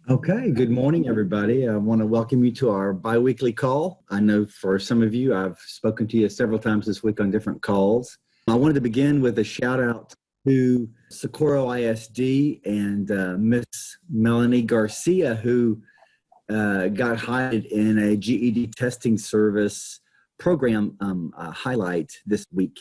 Okay, good morning, everybody. I want to welcome you to our biweekly call. I know for some of you, I've spoken to you several times this week on different calls. I wanted to begin with a shout out to Socorro ISD and Miss Melanie Garcia, who got hired in a GED testing service program highlight this week.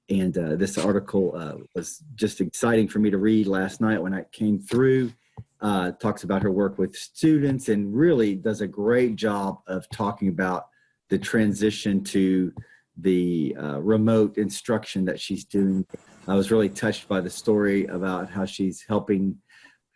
And this article was just exciting for me to read last night when I came through. Talks about her work with students and really does a great job of talking about the transition to the remote instruction that she's doing. I was really touched by the story about how she's helping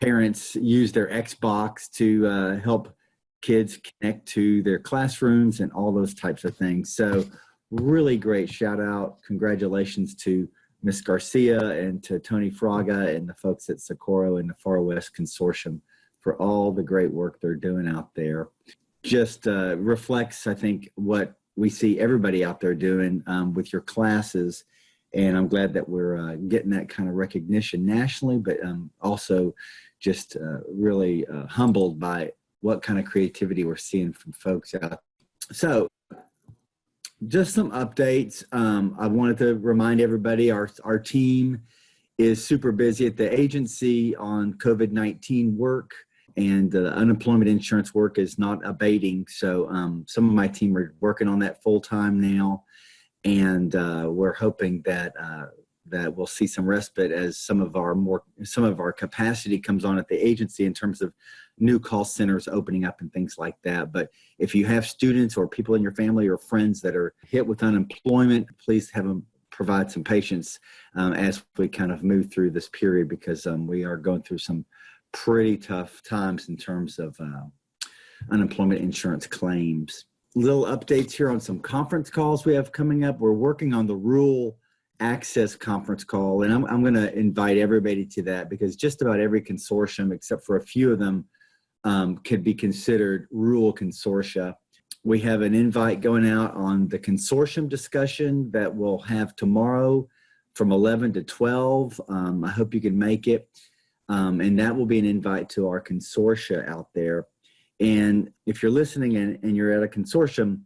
parents use their Xbox to help kids connect to their classrooms and all those types of things. So really great shout out. Congratulations to Ms. Garcia and to Tony Fraga and the folks at Socorro and the Far West Consortium for all the great work they're doing out there. Just reflects, I think, what we see everybody out there doing with your classes. And I'm glad that we're getting that kind of recognition nationally, but also just really humbled by what kind of creativity we're seeing from folks out there. So just some updates. I wanted to remind everybody our team is super busy at the agency on COVID-19 work, and the unemployment insurance work is not abating. So some of my team are working on that full time now, and we're hoping that that we'll see some respite as some of our capacity comes on at the agency in terms of new call centers opening up and things like that. But if you have students or people in your family or friends that are hit with unemployment, please have them provide some patience as we kind of move through this period, because we are going through some pretty tough times in terms of unemployment insurance claims. Little updates here on some conference calls we have coming up. We're working on the rural access conference call, and I'm going to invite everybody to that, because just about every consortium, except for a few of them, could be considered rural consortia. We have an invite going out on the consortium discussion that we'll have tomorrow from 11 to 12. I hope you can make it. And that will be an invite to our consortia out there. And if you're listening and you're at a consortium,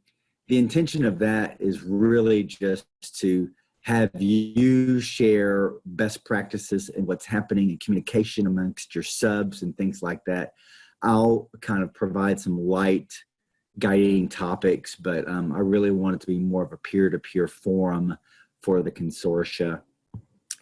the intention of that is really just to have you share best practices and what's happening in communication amongst your subs and things like that. I'll kind of provide some light guiding topics, but I really want it to be more of a peer-to-peer forum for the consortia.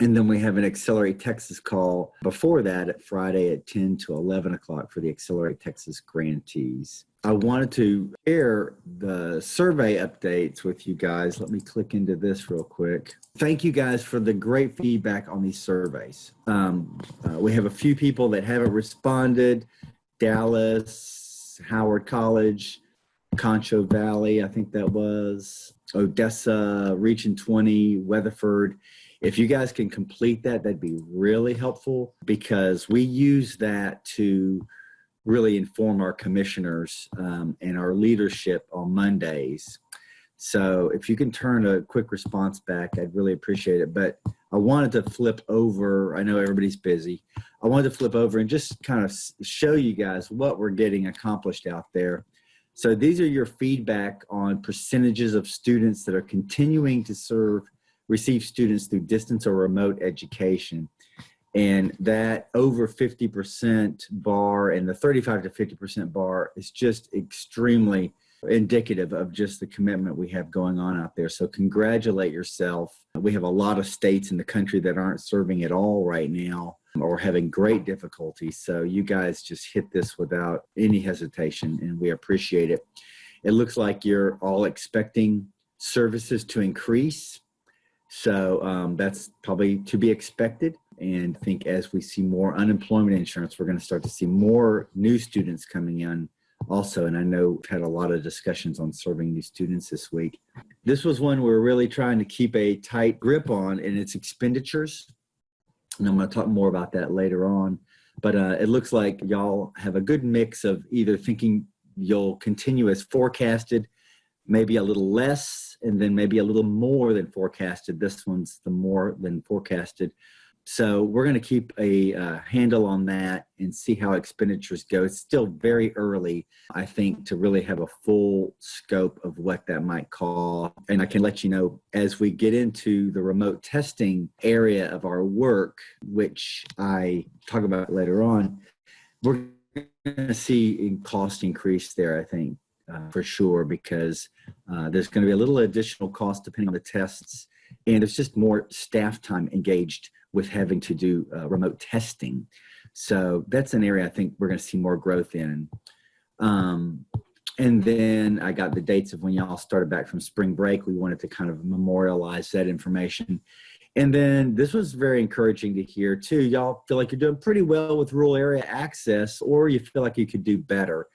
And then we have an Accelerate Texas call before that at Friday at 10 to 11 o'clock for the Accelerate Texas grantees. I wanted to share the survey updates with you guys. Let me click into this real quick. Thank you guys for the great feedback on these surveys. We have a few people that haven't responded. Dallas, Howard College, Concho Valley, I think that was, Odessa, Region 20, Weatherford. If you guys can complete that, that'd be really helpful, because we use that to really inform our commissioners and our leadership on Mondays. So if you can turn a quick response back, I'd really appreciate it. But I wanted to flip over. I know everybody's busy. I wanted to flip over and just kind of show you guys what we're getting accomplished out there. So these are your feedback on percentages of students that are continuing to receive students through distance or remote education. And that over 50% bar and the 35 to 50% bar is just extremely indicative of just the commitment we have going on out there. So congratulate yourself. We have a lot of states in the country that aren't serving at all right now or having great difficulty. So you guys just hit this without any hesitation, and we appreciate it. It looks like you're all expecting services to increase. So that's probably to be expected. And I think as we see more unemployment insurance, we're going to start to see more new students coming in also. And I know we've had a lot of discussions on serving new students this week. This was one we're really trying to keep a tight grip on, and its expenditures. And I'm going to talk more about that later on. But it looks like y'all have a good mix of either thinking you'll continue as forecasted, maybe a little less, and then maybe a little more than forecasted. This one's the more than forecasted. So we're going to keep a handle on that and see how expenditures go. It's still very early, I think, to really have a full scope of what that might cost. And I can let you know as we get into the remote testing area of our work, which I talk about later on, we're going to see cost increase there, I think, for sure, because there's going to be a little additional cost depending on the tests. And it's just more staff time engaged with having to do remote testing. So that's an area I think we're going to see more growth in. And then I got the dates of when y'all started back from spring break. We wanted to kind of memorialize that information. And then this was very encouraging to hear too. Y'all feel like you're doing pretty well with rural area access, or you feel like you could do better.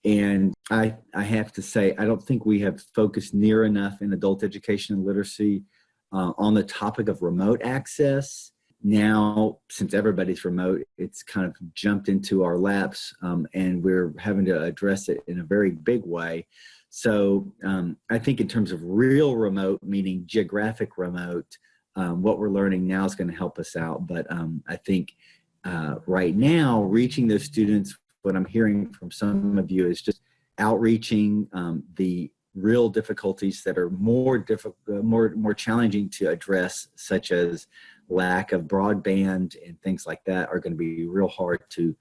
And I have to say, I don't think we have focused near enough in adult education and literacy on the topic of remote access. Now, since everybody's remote, it's kind of jumped into our laps, and we're having to address it in a very big way. So I think in terms of real remote, meaning geographic remote, what we're learning now is going to help us out. But I think right now, reaching those students, what I'm hearing from some of you is just outreaching the real difficulties that are more challenging to address, such as lack of broadband and things like that, are going to be real hard to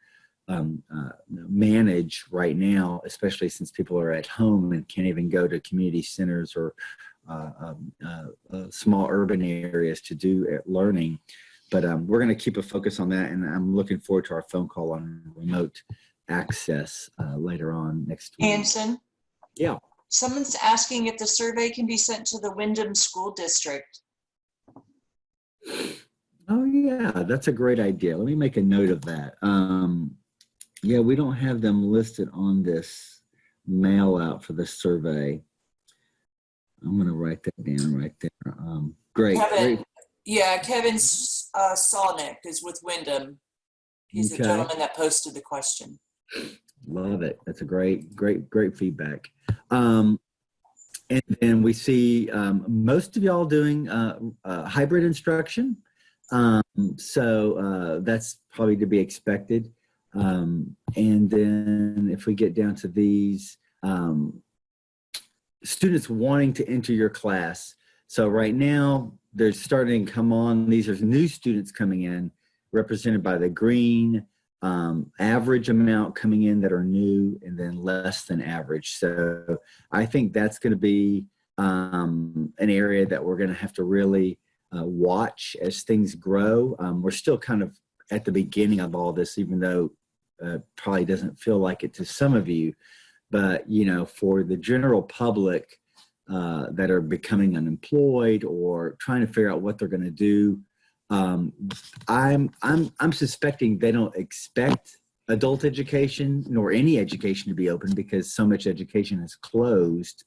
manage right now, especially since people are at home and can't even go to community centers or small urban areas to do learning. But we're going to keep a focus on that, and I'm looking forward to our phone call on remote access later on next week. Hanson? Yeah. Someone's asking if the survey can be sent to the Wyndham School District. Oh yeah, that's a great idea. Let me make a note of that. Yeah, we don't have them listed on this mail out for the survey. I'm going to write that down right there. Great. Kevin, yeah, Kevin Solnick is with Wyndham. He's the gentleman that posted the question. Love it. That's a great feedback. And then we see most of y'all doing hybrid instruction. So that's probably to be expected. And then if we get down to these students wanting to enter your class. So right now they're starting to come on. These are new students coming in, represented by the green, average amount coming in that are new, and then less than average. So I think that's going to be an area that we're going to have to really watch as things grow. We're still kind of at the beginning of all this, even though probably doesn't feel like it to some of you. But, you know, for the general public that are becoming unemployed or trying to figure out what they're going to do, I'm suspecting they don't expect adult education nor any education to be open because so much education is closed.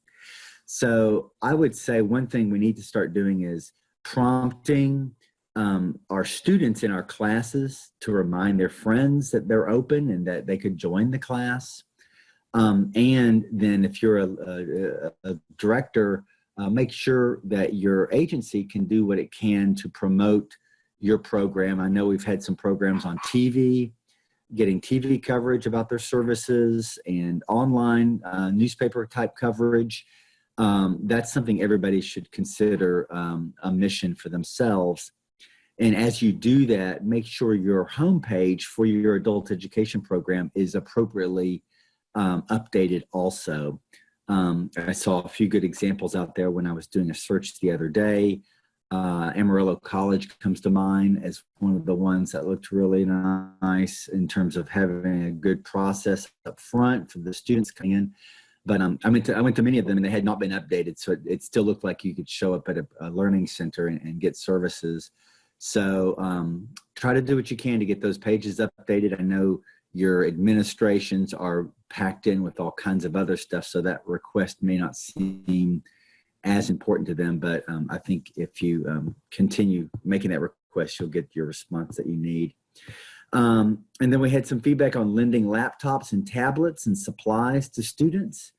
So I would say one thing we need to start doing is prompting our students in our classes to remind their friends that they're open and that they could join the class. And then if you're a director, make sure that your agency can do what it can to promote your program. I know we've had some programs on TV, getting TV coverage about their services and online newspaper type coverage. That's something everybody should consider a mission for themselves. And as you do that, make sure your homepage for your adult education program is appropriately updated also. I saw a few good examples out there when I was doing a search the other day. Amarillo College comes to mind as one of the ones that looked really nice in terms of having a good process up front for the students coming in. But I went to many of them and they had not been updated, so it still looked like you could show up at a learning center and get services. So try to do what you can to get those pages updated. I know your administrations are packed in with all kinds of other stuff, so that request may not seem as important to them, but I think if you continue making that request, you'll get your response that you need. And then we had some feedback on lending laptops and tablets and supplies to students.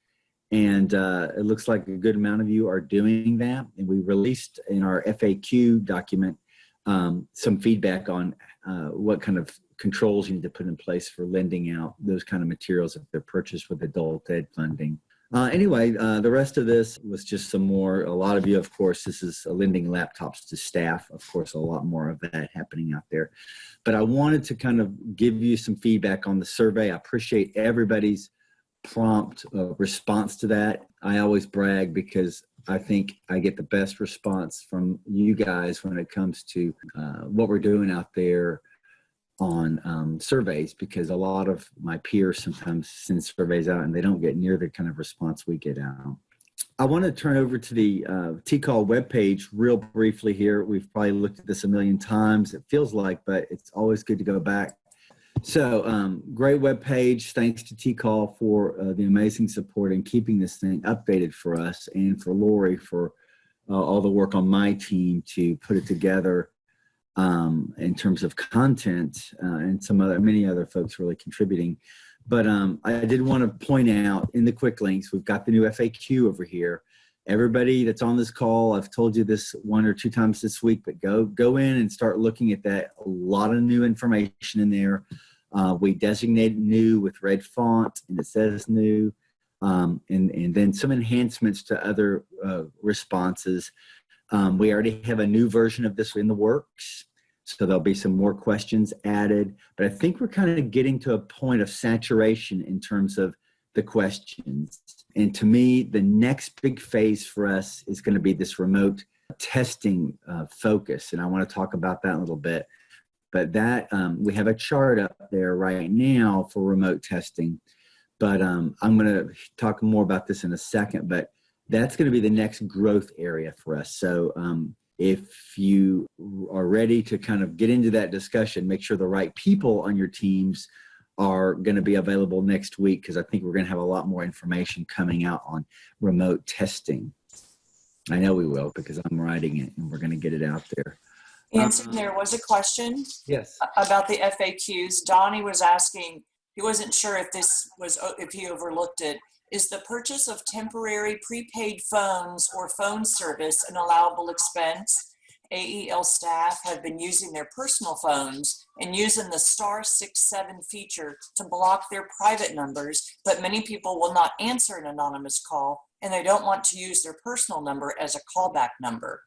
And it looks like a good amount of you are doing that. And we released in our FAQ document some feedback on what kind of controls you need to put in place for lending out those kind of materials if they're purchased with adult ed funding. Anyway, the rest of this was just some more. A lot of you, of course, this is lending laptops to staff. Of course, a lot more of that happening out there. But I wanted to kind of give you some feedback on the survey. I appreciate everybody's prompt response to that. I always brag because I think I get the best response from you guys when it comes to what we're doing out there on surveys, because a lot of my peers sometimes send surveys out and they don't get near the kind of response we get out. I want to turn over to the TCAL webpage real briefly here. We've probably looked at this a million times, it feels like, but it's always good to go back. So great webpage. Thanks to TCAL for the amazing support in keeping this thing updated for us, and for Lori for all the work on my team to put it together in terms of content, and many other folks really contributing. But I did want to point out in the quick links, we've got the new FAQ over here. Everybody that's on this call, I've told you this 1 or 2 times this week, but go in and start looking at that. A lot of new information in there. We designate new with red font, and it says new, and then some enhancements to other responses. We already have a new version of this in the works, so there'll be some more questions added. But I think we're kind of getting to a point of saturation in terms of the questions. And to me, the next big phase for us is going to be this remote testing focus, and I want to talk about that a little bit. But that we have a chart up there right now for remote testing, but I'm going to talk more about this in a second. But that's going to be the next growth area for us. So if you are ready to kind of get into that discussion, make sure the right people on your teams are going to be available next week, because I think we're going to have a lot more information coming out on remote testing. I know we will, because I'm writing it and we're going to get it out there. Anson, there was a question Yes. about the FAQs. Donnie was asking, he wasn't sure if he overlooked it. Is the purchase of temporary prepaid phones or phone service an allowable expense? AEL staff have been using their personal phones and using the *67 feature to block their private numbers, but many people will not answer an anonymous call, and they don't want to use their personal number as a callback number.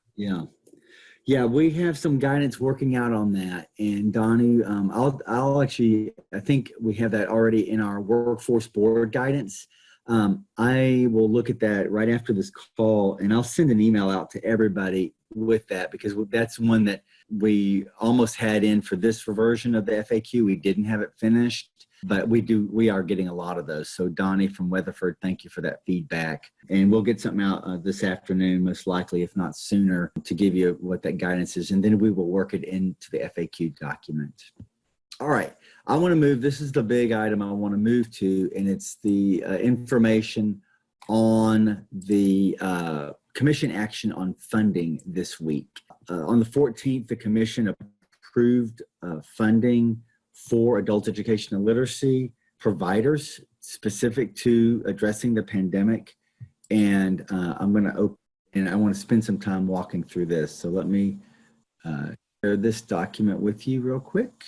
Yeah, we have some guidance working out on that. And Donnie, I think we have that already in our workforce board guidance. I will look at that right after this call, and I'll send an email out to everybody with that, because that's one that we almost had in for this version of the FAQ. We didn't have it finished, but we are getting a lot of those. So Donnie from Weatherford, thank you for that feedback. And we'll get something out this afternoon, most likely, if not sooner, to give you what that guidance is. And then we will work it into the FAQ document. All right, I want to move, this is the big item I want to move to, and it's the information on the commission action on funding this week. On the 14th, the commission approved funding for adult education and literacy providers specific to addressing the pandemic. And I'm going to open, and I want to spend some time walking through this. So let me share this document with you real quick.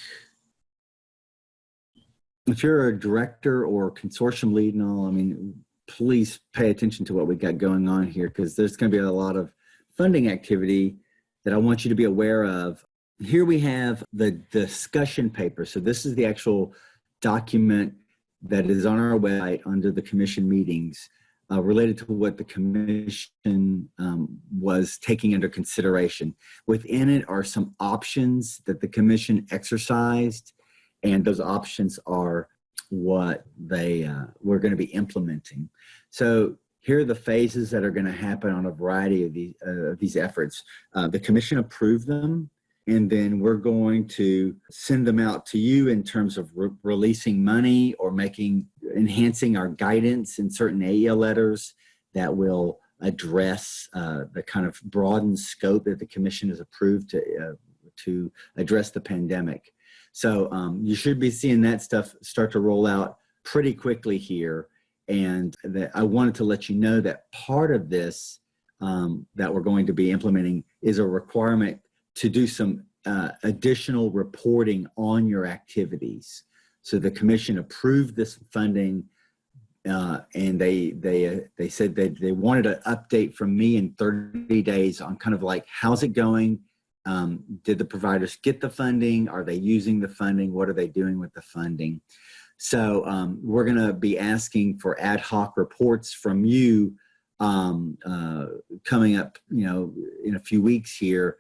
If you're a director or consortium lead and all, I mean, please pay attention to what we got going on here, because there's going to be a lot of funding activity that I want you to be aware of. Here we have the discussion paper. So this is the actual document that is on our website under the commission meetings related to what the commission was taking under consideration. Within it are some options that the commission exercised, and those options are what we're going to be implementing. So here are the phases that are going to happen on a variety of these efforts. The commission approved them, and then we're going to send them out to you in terms of releasing money or enhancing our guidance in certain AEL letters that will address the kind of broadened scope that the commission has approved to address the pandemic. So you should be seeing that stuff start to roll out pretty quickly here. And I wanted to let you know that part of this that we're going to be implementing is a requirement to do some additional reporting on your activities. So the commission approved this funding, and they said that they wanted an update from me in 30 days on kind of like, how's it going? Did the providers get the funding? Are they using the funding? What are they doing with the funding? So we're going to be asking for ad hoc reports from you coming up, in a few weeks here,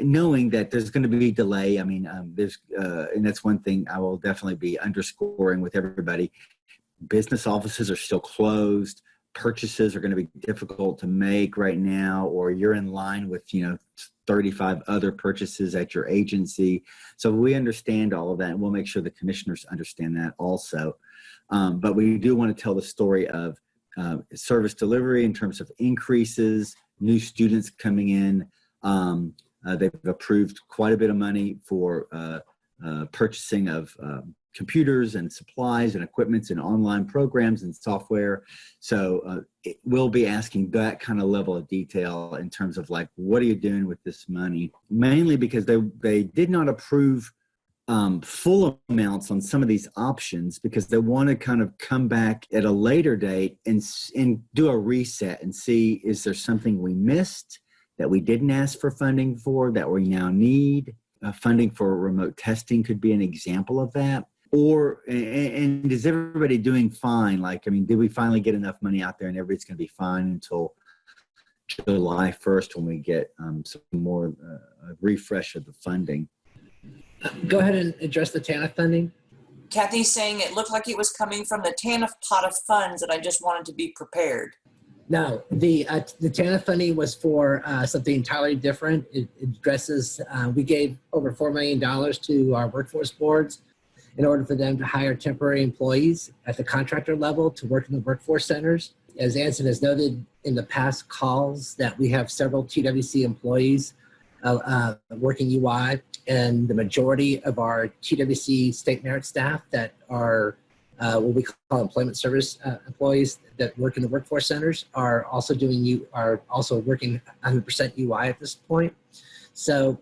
knowing that there's going to be delay. I mean, and that's one thing I will definitely be underscoring with everybody. Business offices are still closed. Purchases are going to be difficult to make right now, or you're in line with, 35 other purchases at your agency. So we understand all of that, and we'll make sure the commissioners understand that also. But we do want to tell the story of service delivery in terms of increases, new students coming in. They've approved quite a bit of money for purchasing of computers and supplies and equipments and online programs and software. So we'll be asking that kind of level of detail in terms of like, what are you doing with this money? Mainly because they did not approve full amounts on some of these options, because they want to kind of come back at a later date and do a reset and see, is there something we missed that we didn't ask for funding for that we now need? Funding for remote testing could be an example of that. And is everybody doing fine? Like, I mean, did we finally get enough money out there and everybody's going to be fine until July 1st when we get some more refresh of the funding? Go ahead and address the TANF funding. Kathy's saying it looked like it was coming from the TANF pot of funds, and I just wanted to be prepared. No, the TANF funding was for something entirely different. It addresses, we gave over $4 million to our workforce boards in order for them to hire temporary employees at the contractor level to work in the workforce centers. As Anson has noted in the past calls, that we have several TWC employees working UI, and the majority of our TWC state merit staff that are what we call employment service employees that work in the workforce centers are also working 100% UI at this point. So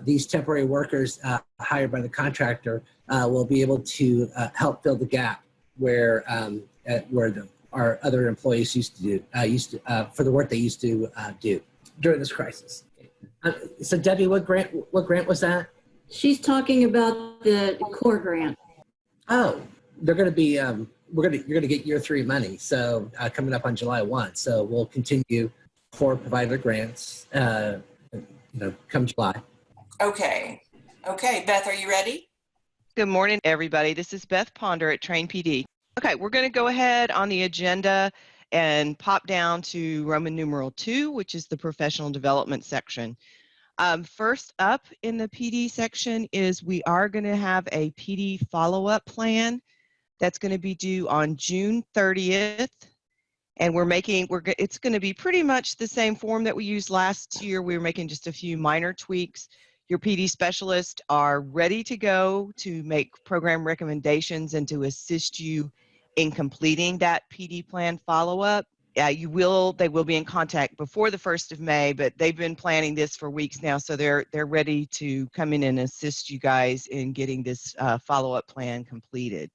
these temporary workers hired by the contractor will be able to help fill the gap where our other employees used to do for the work they used to do during this crisis. So Debbie, what grant was that? She's talking about the core grant. Oh, they're going to be you're going to get year 3 money. So coming up on July 1. So we'll continue for provider grants. Come July. Okay, Beth, are you ready? Good morning, everybody. This is Beth Ponder at Train PD. Okay, we're going to go ahead on the agenda and pop down to Roman numeral 2, which is the professional development section. First up in the PD section is we are going to have a PD follow-up plan that's going to be due on June 30th. And it's going to be pretty much the same form that we used last year. We were making just a few minor tweaks. Your PD specialists are ready to go to make program recommendations and to assist you in completing that PD plan follow-up. They will be in contact before the 1st of May, but they've been planning this for weeks now, so they're ready to come in and assist you guys in getting this follow-up plan completed.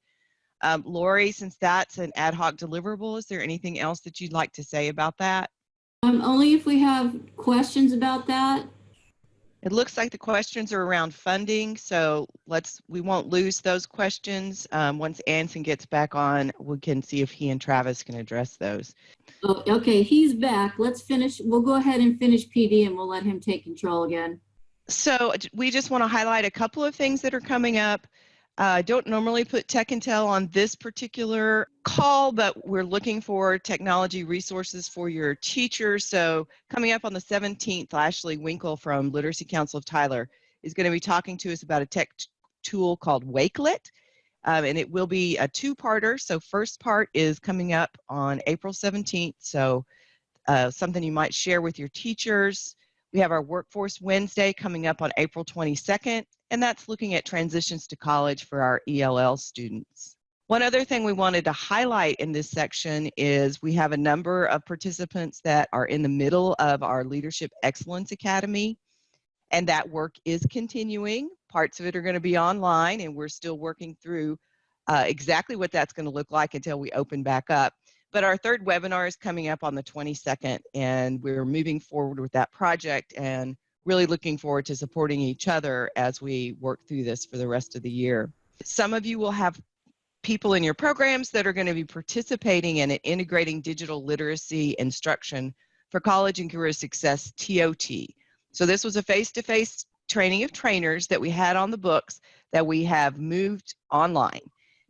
Lori, since that's an ad hoc deliverable, is there anything else that you'd like to say about that? Only if we have questions about that. It looks like the questions are around funding, so we won't lose those questions. Once Anson gets back on, we can see if he and Travis can address those. Oh, okay, he's back. Let's finish. We'll go ahead and finish PD and we'll let him take control again. So we just want to highlight a couple of things that are coming up. I don't normally put Tech Intel on this particular call, but we're looking for technology resources for your teachers. So coming up on the 17th, Ashley Winkle from Literacy Council of Tyler is going to be talking to us about a tech tool called Wakelet. And it will be a 2-parter. So first part is coming up on April 17th. So something you might share with your teachers. We have our Workforce Wednesday coming up on April 22nd. And that's looking at transitions to college for our ELL students. One other thing we wanted to highlight in this section is we have a number of participants that are in the middle of our Leadership Excellence Academy. And that work is continuing. Parts of it are going to be online, and we're still working through exactly what that's going to look like until we open back up. But our third webinar is coming up on the 22nd, and we're moving forward with that project and really looking forward to supporting each other as we work through this for the rest of the year. Some of you will have people in your programs that are going to be participating in integrating digital literacy instruction for college and career success, TOT. So this was a face-to-face training of trainers that we had on the books that we have moved online.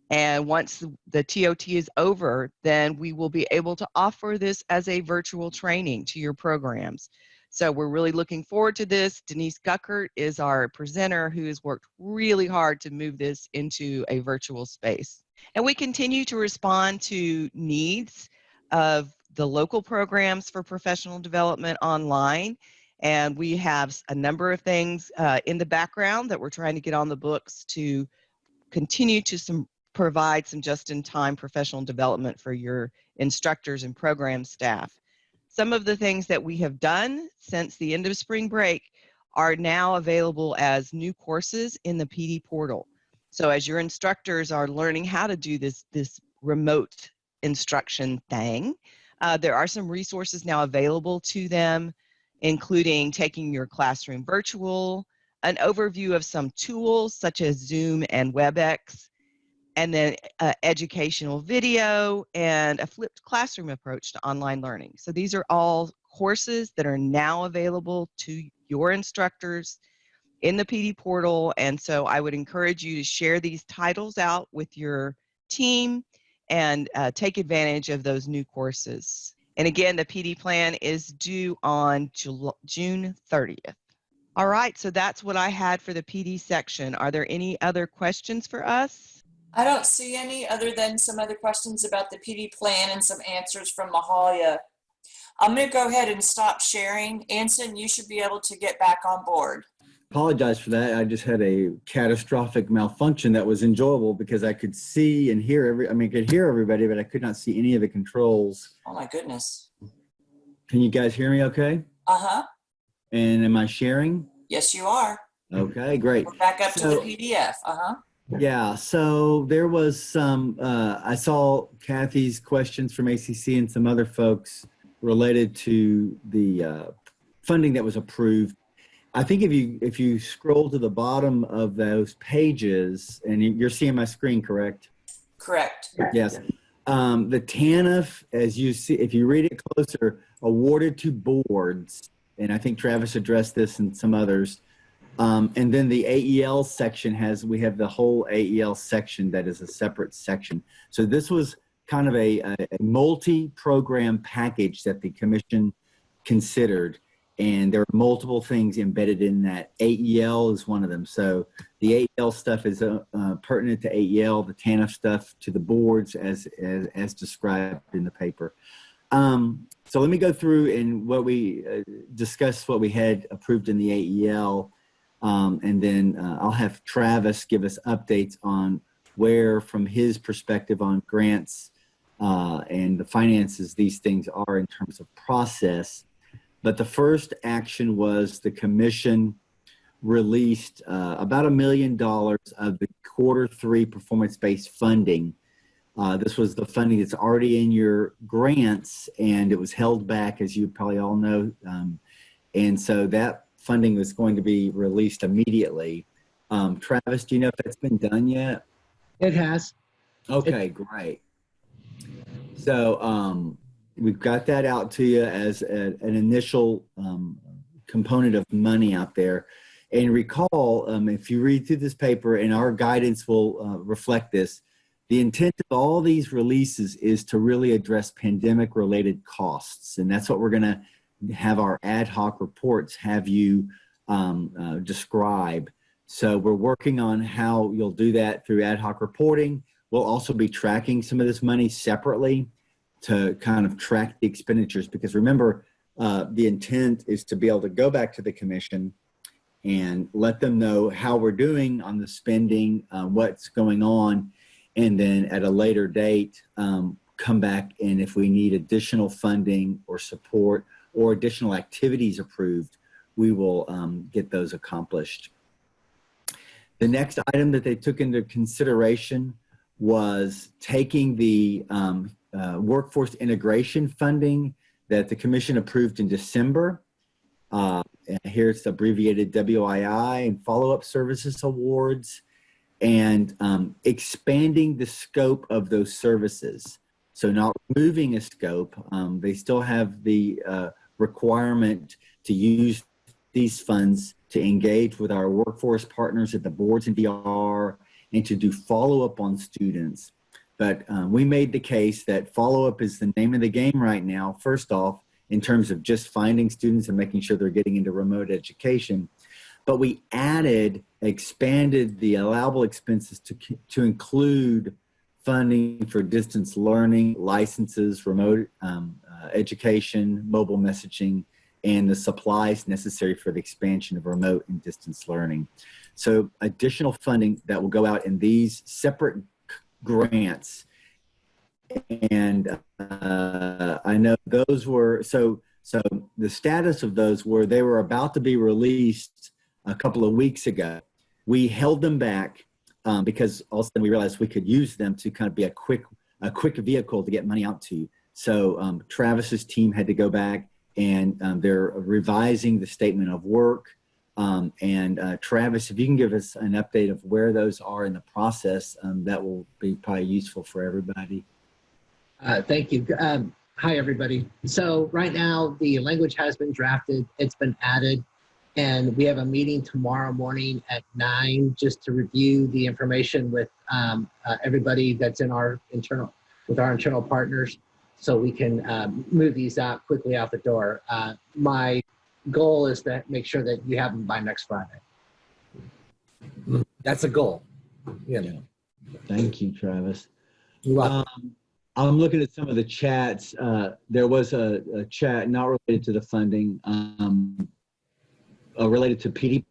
And once the TOT is over, then we will be able to offer this as a virtual training to your programs. So we're really looking forward to this. Denise Guckert is our presenter who has worked really hard to move this into a virtual space. And we continue to respond to needs of the local programs for professional development online. And we have a number of things in the background that we're trying to get on the books to continue to provide some just-in-time professional development for your instructors and program staff. Some of the things that we have done since the end of spring break are now available as new courses in the PD portal. So as your instructors are learning how to do this remote instruction thing, there are some resources now available to them, including taking your classroom virtual, an overview of some tools such as Zoom and WebEx, and then educational video and a flipped classroom approach to online learning. So these are all courses that are now available to your instructors in the PD portal. And so I would encourage you to share these titles out with your team and take advantage of those new courses. And again, the PD plan is due on June 30th. All right, so that's what I had for the PD section. Are there any other questions for us? I don't see any other than some other questions about the PD plan and some answers from Mahalia. I'm going to go ahead and stop sharing. Anson, you should be able to get back on board. Apologize for that. I just had a catastrophic malfunction that was enjoyable because I could see and hear I could hear everybody, but I could not see any of the controls. Oh my goodness. Can you guys hear me okay? Uh-huh. And am I sharing? Yes, you are. Okay, great. We're back up to the PDF. Uh-huh. Yeah, so there was some, I saw Kathy's questions from ACC and some other folks related to the funding that was approved. I think if you scroll to the bottom of those pages, and you're seeing my screen, correct? Correct. Yes. The TANF, as you see, if you read it closer, awarded to boards, and I think Travis addressed this and some others. And then the AEL section we have the whole AEL section that is a separate section. So this was kind of a multi-program package that the commission considered. And there are multiple things embedded in that. AEL is one of them. So the AEL stuff is pertinent to AEL, the TANF stuff to the boards as described in the paper. So let me go through and what we discussed, what we had approved in the AEL. And then I'll have Travis give us updates on where, from his perspective on grants and the finances, these things are in terms of process. But the first action was the commission released about $1 million of the Q3 performance-based funding. This was the funding that's already in your grants, and it was held back, as you probably all know. And so that funding was going to be released immediately. Travis, do you know if that's been done yet? It has. Okay, great. So we've got that out to you as an initial component of money out there. And recall, if you read through this paper, and our guidance will reflect this, the intent of all these releases is to really address pandemic-related costs. And that's what we're going to have our ad hoc reports have you describe. So we're working on how you'll do that through ad hoc reporting. We'll also be tracking some of this money separately to kind of track the expenditures, because remember, the intent is to be able to go back to the commission and let them know how we're doing on the spending, what's going on, and then at a later date, come back, and if we need additional funding or support or additional activities approved, we will get those accomplished. The next item that they took into consideration was taking the workforce integration funding that the commission approved in December. And here it's abbreviated WII and follow-up services awards, and expanding the scope of those services. So not removing a scope, they still have the requirement to use these funds to engage with our workforce partners at the boards and VR and to do follow-up on students. But we made the case that follow-up is the name of the game right now, first off, in terms of just finding students and making sure they're getting into remote education. But we expanded the allowable expenses to include funding for distance learning, licenses, remote education, mobile messaging, and the supplies necessary for the expansion of remote and distance learning. So additional funding that will go out in these separate grants. And I know those were, so the status of those were they were about to be released a couple of weeks ago. We held them back because all of a sudden we realized we could use them to kind of be a quick vehicle to get money out to. So Travis's team had to go back and they're revising the statement of work. Travis, if you can give us an update of where those are in the process, that will be probably useful for everybody. Thank you. Hi, everybody. So right now, the language has been drafted. It's been added. And we have a meeting tomorrow morning at 9 just to review the information with everybody that's in our internal partners, so we can move these out quickly out the door. My goal is to make sure that you have them by next Friday. That's a goal. Yeah. Thank you, Travis. You're welcome. I'm looking at some of the chats. There was a chat not related to the funding, related to PD,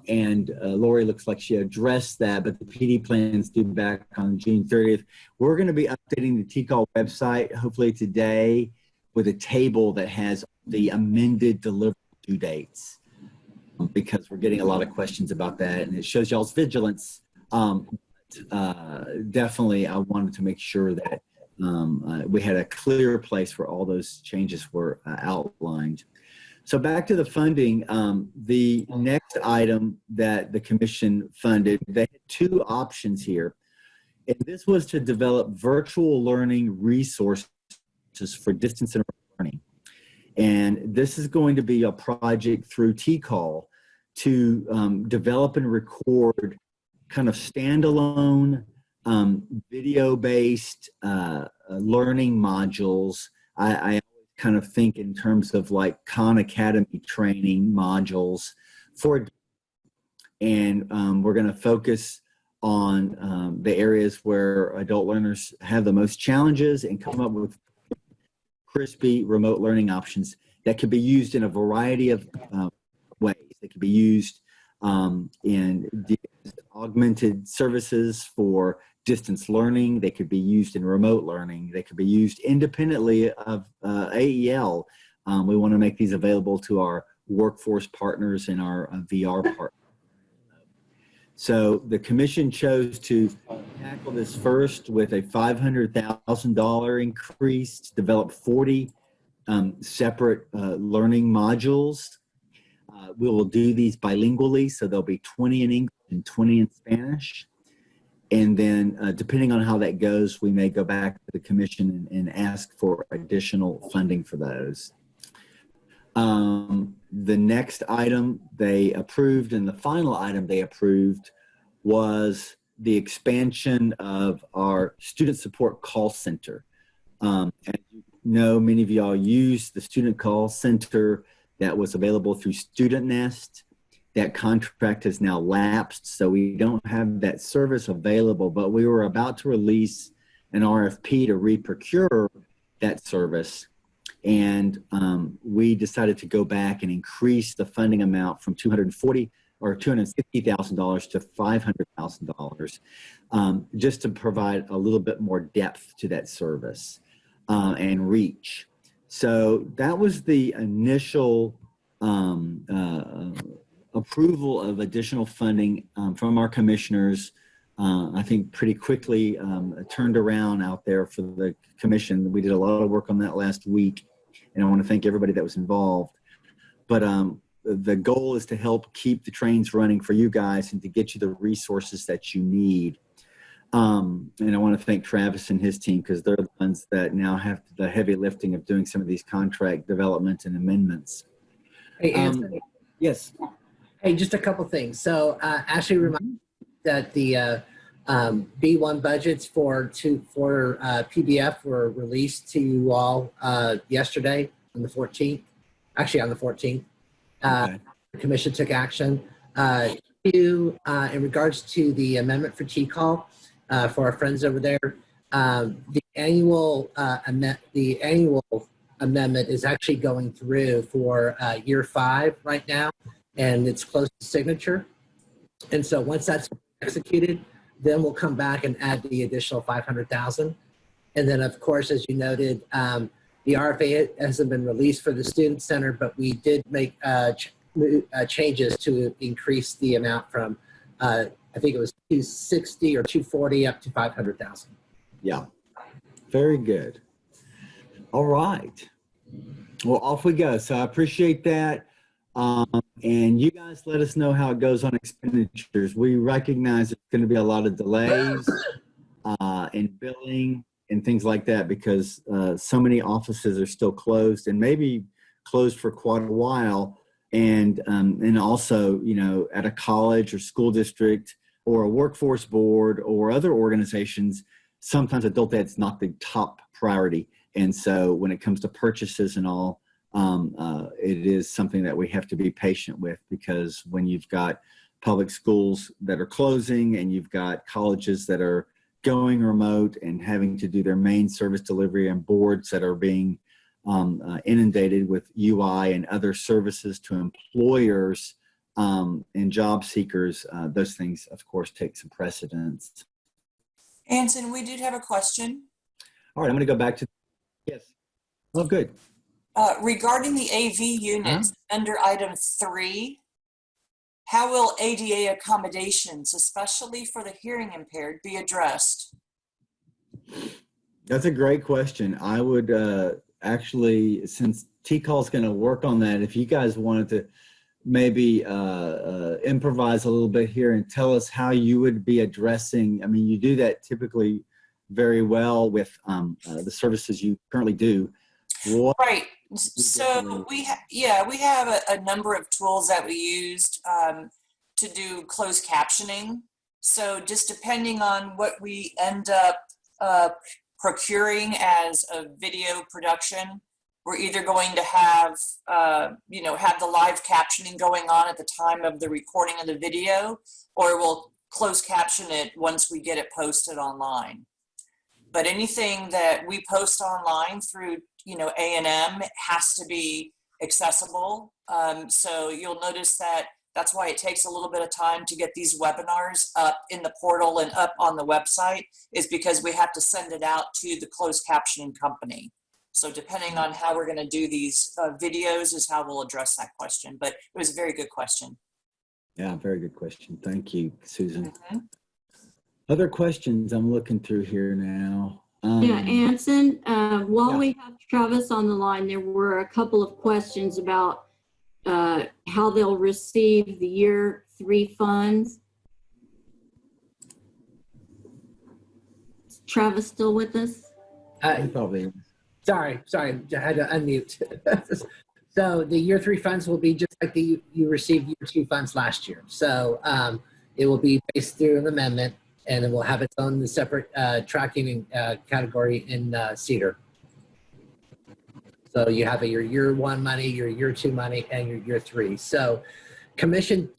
and Lori looks like she addressed that, but the PD plans due back on June 30th. We're going to be updating the TCAL website hopefully today with a table that has the amended delivery due dates, because we're getting a lot of questions about that, and it shows y'all's vigilance. Definitely, I wanted to make sure that we had a clear place where all those changes were outlined. So back to the funding, the next item that the commission funded, they had two options here. And this was to develop virtual learning resources for distance and learning. And this is going to be a project through TCAL to develop and record kind of standalone video-based learning modules. I kind of think in terms of like Khan Academy training modules for, and we're going to focus on the areas where adult learners have the most challenges and come up with crispy remote learning options that could be used in a variety of ways. They could be used in augmented services for distance learning. They could be used in remote learning. They could be used independently of AEL. We want to make these available to our workforce partners and our VR partners. So the commission chose to tackle this first with a $500,000 increase to develop 40 separate learning modules. We will do these bilingually, so there'll be 20 in English and 20 in Spanish. And then depending on how that goes, we may go back to the commission and ask for additional funding for those. The next item they approved, and the final item they approved, was the expansion of our student support call center. As you know, many of y'all use the student call center that was available through Student Nest. That contract has now lapsed, so we don't have that service available, but we were about to release an RFP to re-procure that service. And we decided to go back and increase the funding amount from $250,000 to $500,000, just to provide a little bit more depth to that service and reach. So that was the initial approval of additional funding from our commissioners, I think pretty quickly turned around out there for the commission. We did a lot of work on that last week, and I want to thank everybody that was involved. But the goal is to help keep the trains running for you guys and to get you the resources that you need. And I want to thank Travis and his team, because they're the ones that now have the heavy lifting of doing some of these contract development and amendments. Hey, Anthony. Yes. Hey, just a couple things. So Ashley reminded that the B1 budgets for PDF were released to you all yesterday on the 14th. Actually, on the 14th. Okay. The commission took action. In regards to the amendment for T-Call, for our friends over there, the annual amendment is actually going through for year 5 right now, and it's close to signature. And so once that's executed, then we'll come back and add the additional 500,000. And then, of course, as you noted, the RFA hasn't been released for the Student Center, but we did make changes to increase the amount from, I think it was 260 or 240 up to 500,000. Yeah. Very good. All right. Well, off we go. So I appreciate that. And you guys let us know how it goes on expenditures. We recognize there's going to be a lot of delays in billing and things like that, because so many offices are still closed and maybe closed for quite a while. And also, you know, at a college or school district or a workforce board or other organizations, sometimes adult ed's not the top priority. And so when it comes to purchases and all, it is something that we have to be patient with, because when you've got public schools that are closing and you've got colleges that are going remote and having to do their main service delivery, and boards that are being inundated with UI and other services to employers and job seekers, those things, of course, take some precedence. Anson, we did have a question. All right, I'm going to go back to, yes. Oh, good. Regarding the AV units under item 3, how will ADA accommodations, especially for the hearing impaired, be addressed? That's a great question. I would actually, since T-Call is going to work on that, if you guys wanted to maybe improvise a little bit here and tell us how you would be addressing, I mean, you do that typically very well with the services you currently do. What right. So we have a number of tools that we used to do closed captioning. So just depending on what we end up procuring as a video production, we're either going to have have the live captioning going on at the time of the recording of the video, or we'll close caption it once we get it posted online. But anything that we post online through A&M has to be accessible. So you'll notice that that's why it takes a little bit of time to get these webinars up in the portal and up on the website, is because we have to send it out to the closed captioning company. So depending on how we're going to do these videos is how we'll address that question. But it was a very good question. Yeah, very good question. Thank you, Susan. Other questions I'm looking through here now. Yeah, Anson, while we have Travis on the line, there were a couple of questions about how they'll receive the year 3 funds. Is Travis still with us? He probably is. Sorry, I had to unmute. So the year 3 funds will be just like you received year 2 funds last year. So it will be based through an amendment, and it will have its own separate tracking category in Cedar. So you have your year 1 money, your year 2 money, and your year 3. So commission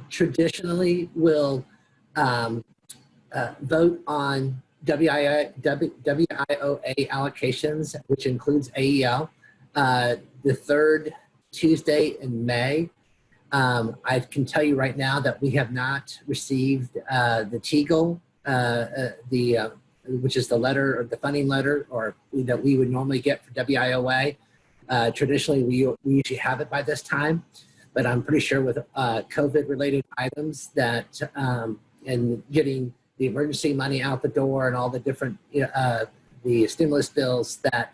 traditionally will vote on WIOA allocations, which includes AEL, the 3rd Tuesday in May. I can tell you right now that we have not received the TEGL, which is the letter, or the funding letter, or that we would normally get for WIOA. Traditionally, we usually have it by this time, but I'm pretty sure with COVID-related items that and getting the emergency money out the door and all the different the stimulus bills that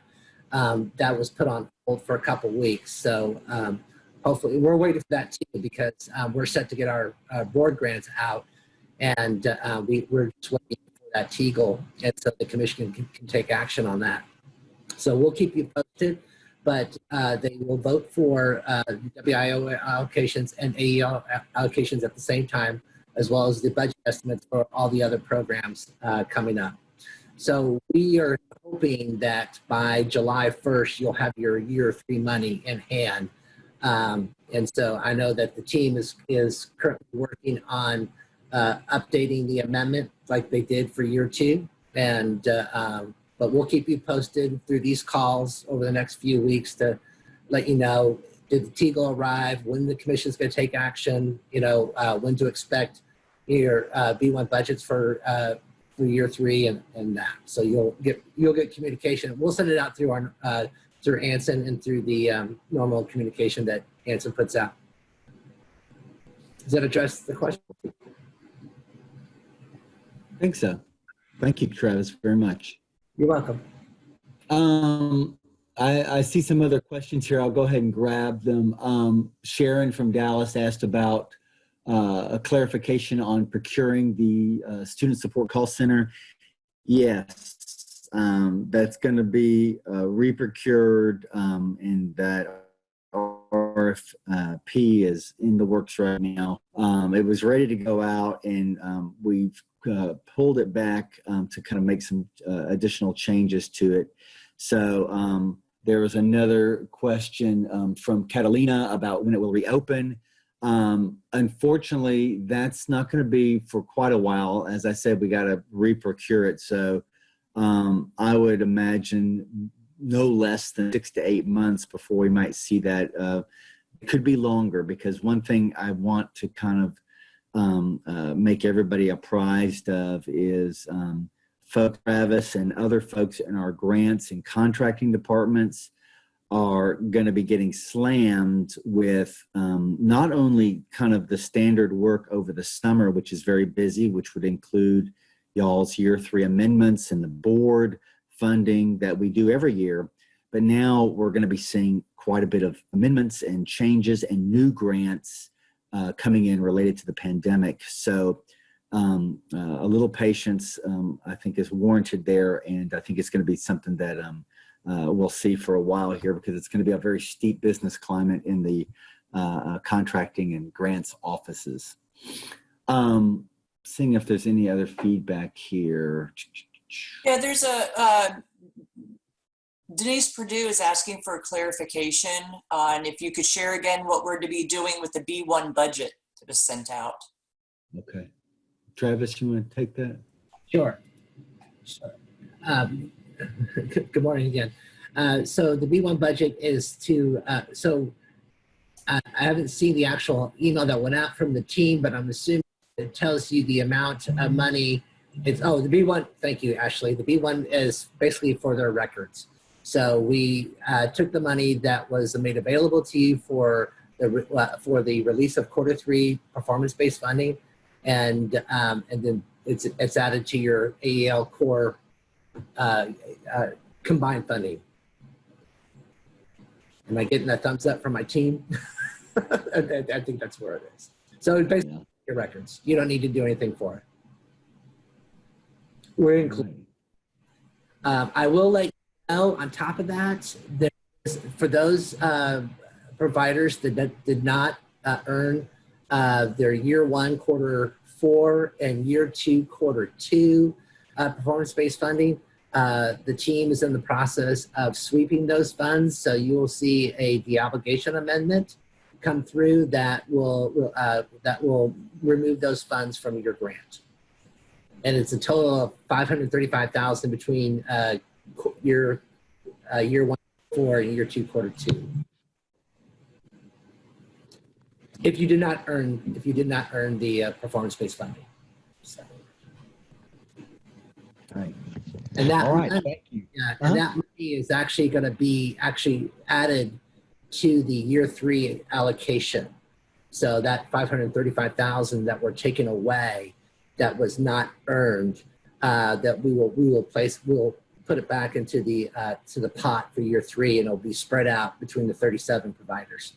that was put on hold for a couple weeks. So hopefully, we're waiting for that too, because we're set to get our board grants out, and we're just waiting for that TEGL, and so the commission can take action on that. So we'll keep you posted, but they will vote for WIO allocations and AEL allocations at the same time, as well as the budget estimates for all the other programs coming up. So we are hoping that by July 1st, you'll have your year 3 money in hand. And so I know that the team is currently working on updating the amendment like they did for year 2. And but we'll keep you posted through these calls over the next few weeks to let you know, did the TEGL arrive, when the commission is going to take action, when to expect your B1 budgets for year 3 and that. So you'll get communication. We'll send it out through our through Anson and through the normal communication that Anson puts out. Does that address the question? I think so. Thank you, Travis, very much. You're welcome. I see some other questions here. I'll go ahead and grab them. Sharon from Dallas asked about a clarification on procuring the student support call center. Yes, that's going to be re-procured, and that RFP is in the works right now. It was ready to go out, and we've pulled it back to kind of make some additional changes to it. So there was another question from Catalina about when it will reopen. Unfortunately, that's not going to be for quite a while. As I said, we got to re-procure it. So I would imagine no less than 6 to 8 months before we might see that. It could be longer, because one thing I want to kind of make everybody apprised of is Travis and other folks in our grants and contracting departments are going to be getting slammed with not only kind of the standard work over the summer, which is very busy, which would include y'all's year 3 amendments and the board funding that we do every year, but now we're going to be seeing quite a bit of amendments and changes and new grants coming in related to the pandemic. So a little patience, I think, is warranted there, and I think it's going to be something that we'll see for a while here, because it's going to be a very steep business climate in the contracting and grants offices. Seeing if there's any other feedback here. Yeah, there's Denise Purdue is asking for a clarification on if you could share again what we're to be doing with the B1 budget that was sent out. Okay. Travis, you want to take that? Sure. Good morning again. So the B1 budget is to, I haven't seen the actual email that went out from the team, but I'm assuming it tells you the amount of money. It's, the B1, thank you, Ashley. The B1 is basically for their records. So we took the money that was made available to you for the release of Q3 performance-based funding, and then it's added to your AEL core combined funding. Am I getting a thumbs up from my team? I think that's where it is. So basically, your records. You don't need to do anything for it. We're including. I will let you know, on top of that, for those providers that did not earn their year 1 Q4 and year 2 Q2 performance-based funding, the team is in the process of sweeping those funds. So you will see a deobligation amendment come through that will remove those funds from your grant. And it's a total of $535,000 between year 1 Q4 and year 2 Q2. If you did not earn the performance-based funding. So. Right. And that, all right, thank you. Yeah, and that is actually going to be added to the year 3 allocation. So that 535,000 that we're taking away, that was not earned, that we'll put it back into the to the pot for year 3, and it'll be spread out between the 37 providers.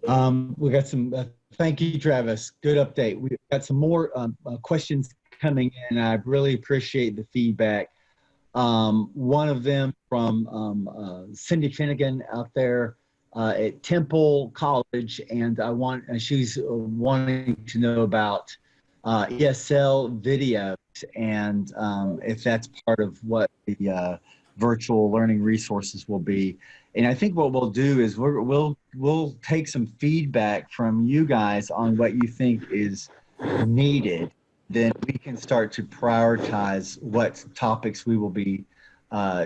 We got some, thank you, Travis. Good update. We've got some more questions coming in. I really appreciate the feedback. One of them from Cindy Finnegan out there at Temple College, and she's wanting to know about ESL videos and if that's part of what the virtual learning resources will be. And I think what we'll do is we'll take some feedback from you guys on what you think is needed. Then we can start to prioritize what topics we will be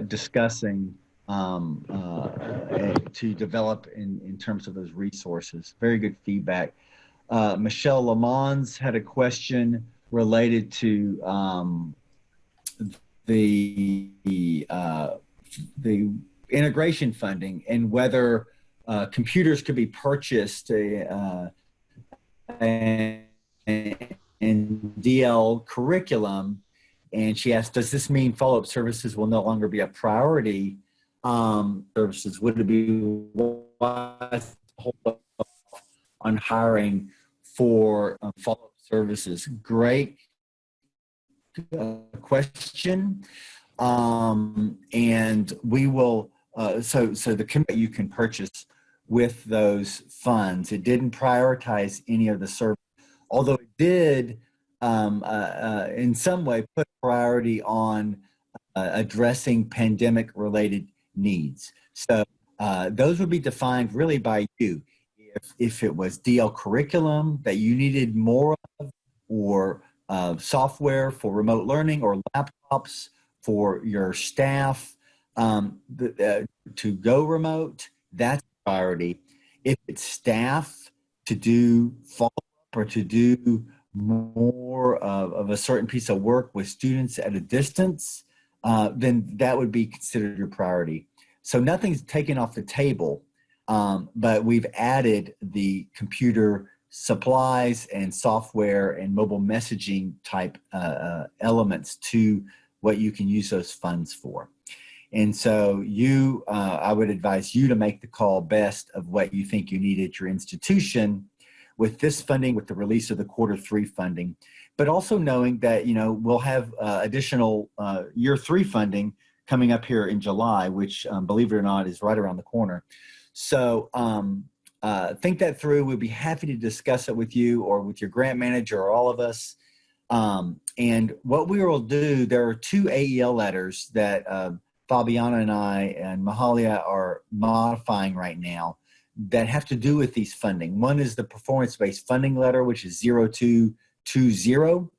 discussing to develop in terms of those resources. Very good feedback. Michelle Lamons had a question related to the integration funding and whether computers could be purchased in DL curriculum. And she asked, does this mean follow-up services will no longer be a priority? Services, would it be wise to hold up on hiring for follow-up services? Great question. And we will, so the commitment you can purchase with those funds, it didn't prioritize any of the services, although it did in some way put priority on addressing pandemic-related needs. So those would be defined really by you. If it was DL curriculum that you needed more of, or software for remote learning, or laptops for your staff to go remote, that's a priority. If it's staff to do follow-up or to do more of a certain piece of work with students at a distance, then that would be considered your priority. So nothing's taken off the table, but we've added the computer supplies and software and mobile messaging type elements to what you can use those funds for. And so I would advise you to make the call best of what you think you need at your institution with this funding, with the release of the Q3 funding, but also knowing that, we'll have additional year 3 funding coming up here in July, which believe it or not is right around the corner. So think that through. We'd be happy to discuss it with you or with your grant manager or all of us. And what we will do, there are 2 AEL letters that Fabiana and I and Mahalia are modifying right now that have to do with these funding. One is the performance-based funding letter, which is 0220,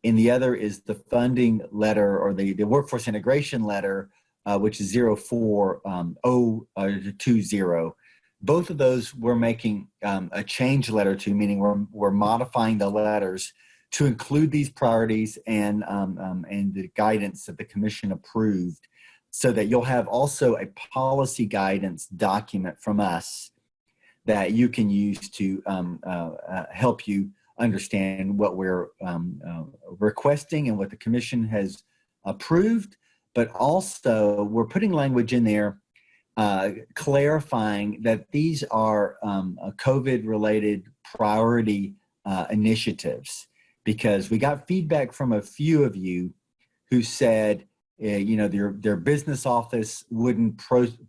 and the other is the funding letter, or the workforce integration letter, which is 04020. Both of those we're making a change letter to, meaning we're modifying the letters to include these priorities and the guidance that the commission approved, so that you'll have also a policy guidance document from us that you can use to help you understand what we're requesting and what the commission has approved. But also we're putting language in there clarifying that these are COVID-related priority initiatives, because we got feedback from a few of you who said, their business office wouldn't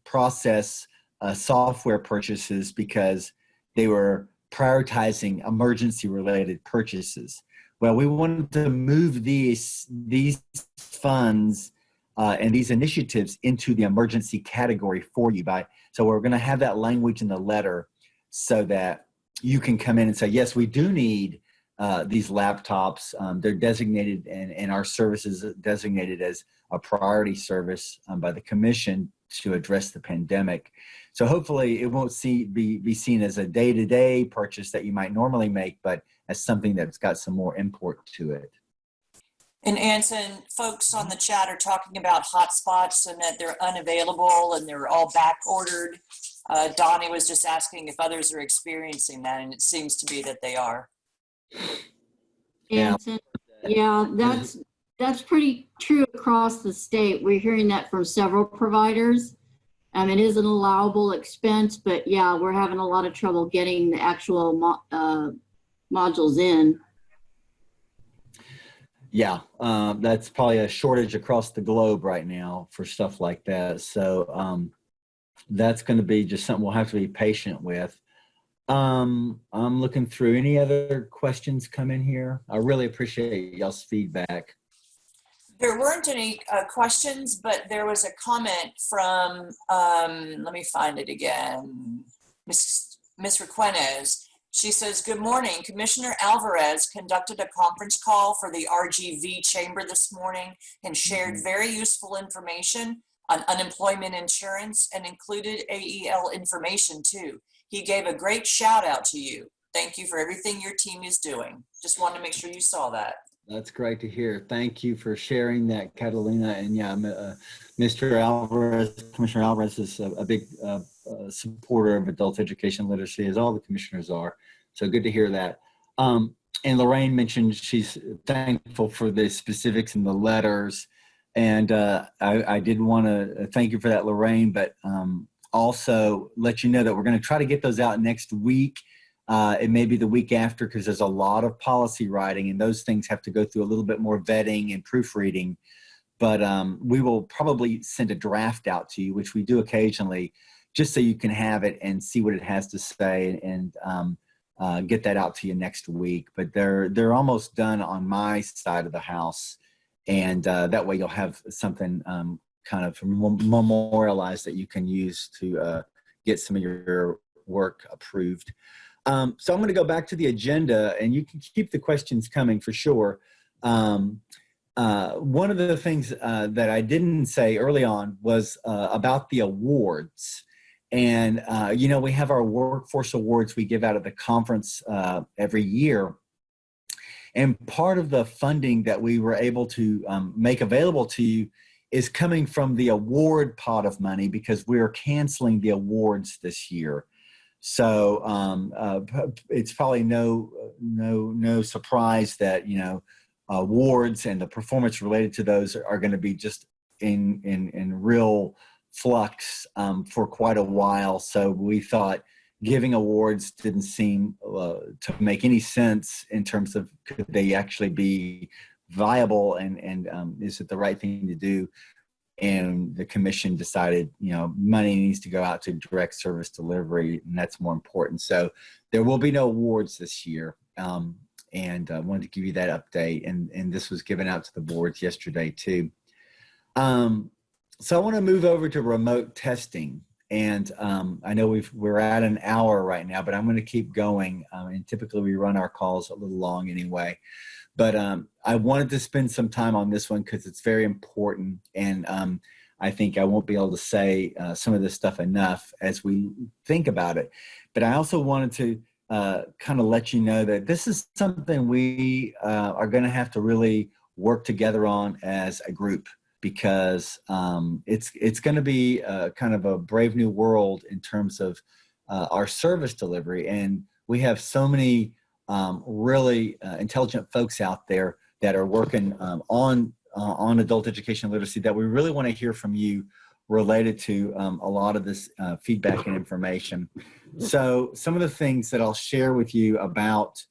process software purchases because they were prioritizing emergency-related purchases. Well, we wanted to move these funds and these initiatives into the emergency category for you. So we're going to have that language in the letter so that you can come in and say, yes, we do need these laptops. They're designated, and our service is designated as a priority service by the commission to address the pandemic. So hopefully it won't be seen as a day-to-day purchase that you might normally make, but as something that's got some more import to it. And Anson, folks on the chat are talking about hotspots and that they're unavailable and they're all back ordered. Donnie was just asking if others are experiencing that, and it seems to be that they are. Anson, yeah, that's pretty true across the state. We're hearing that from several providers. It is an allowable expense, but yeah, we're having a lot of trouble getting the actual modules in. Yeah, that's probably a shortage across the globe right now for stuff like that. So that's going to be just something we'll have to be patient with. I'm looking through any other questions come in here. I really appreciate y'all's feedback. There weren't any questions, but there was a comment from, let me find it again, Miss Requenes. She says, good morning. Commissioner Alvarez conducted a conference call for the RGV chamber this morning and shared very useful information on unemployment insurance and included AEL information too. He gave a great shout out to you. Thank you for everything your team is doing. Just wanted to make sure you saw that. That's great to hear. Thank you for sharing that, Catalina. And yeah, Mr. Alvarez, Commissioner Alvarez is a big supporter of adult education literacy, as all the commissioners are. So good to hear that. And Lorraine mentioned she's thankful for the specifics in the letters. And I did want to thank you for that, Lorraine, but also let you know that we're going to try to get those out next week. It may be the week after because there's a lot of policy writing and those things have to go through a little bit more vetting and proofreading. But we will probably send a draft out to you, which we do occasionally, just so you can have it and see what it has to say and get that out to you next week. But they're almost done on my side of the house. And that way you'll have something kind of memorialized that you can use to get some of your work approved. So I'm going to go back to the agenda, and you can keep the questions coming for sure. One of the things that I didn't say early on was about the awards. And, you know, we have our workforce awards we give out at the conference every year. And part of the funding that we were able to make available to you is coming from the award pot of money because we're canceling the awards this year. So it's probably no surprise that, you know, awards and the performance related to those are going to be just in real flux for quite a while. So we thought giving awards didn't seem to make any sense in terms of could they actually be viable and is it the right thing to do? And the commission decided, you know, money needs to go out to direct service delivery, and that's more important. So there will be no awards this year. And I wanted to give you that update. And this was given out to the boards yesterday too. So I want to move over to remote testing. And I know we're at an hour right now, but I'm going to keep going. And typically we run our calls a little long anyway. But I wanted to spend some time on this one because it's very important. And I think I won't be able to say some of this stuff enough as we think about it. But I also wanted to kind of let you know that this is something we are going to have to really work together on as a group because it's going to be kind of a brave new world in terms of our service delivery. And we have so many really intelligent folks out there that are working on adult education literacy that we really want to hear from you related to a lot of this feedback and information. So some of the things that I'll share with you about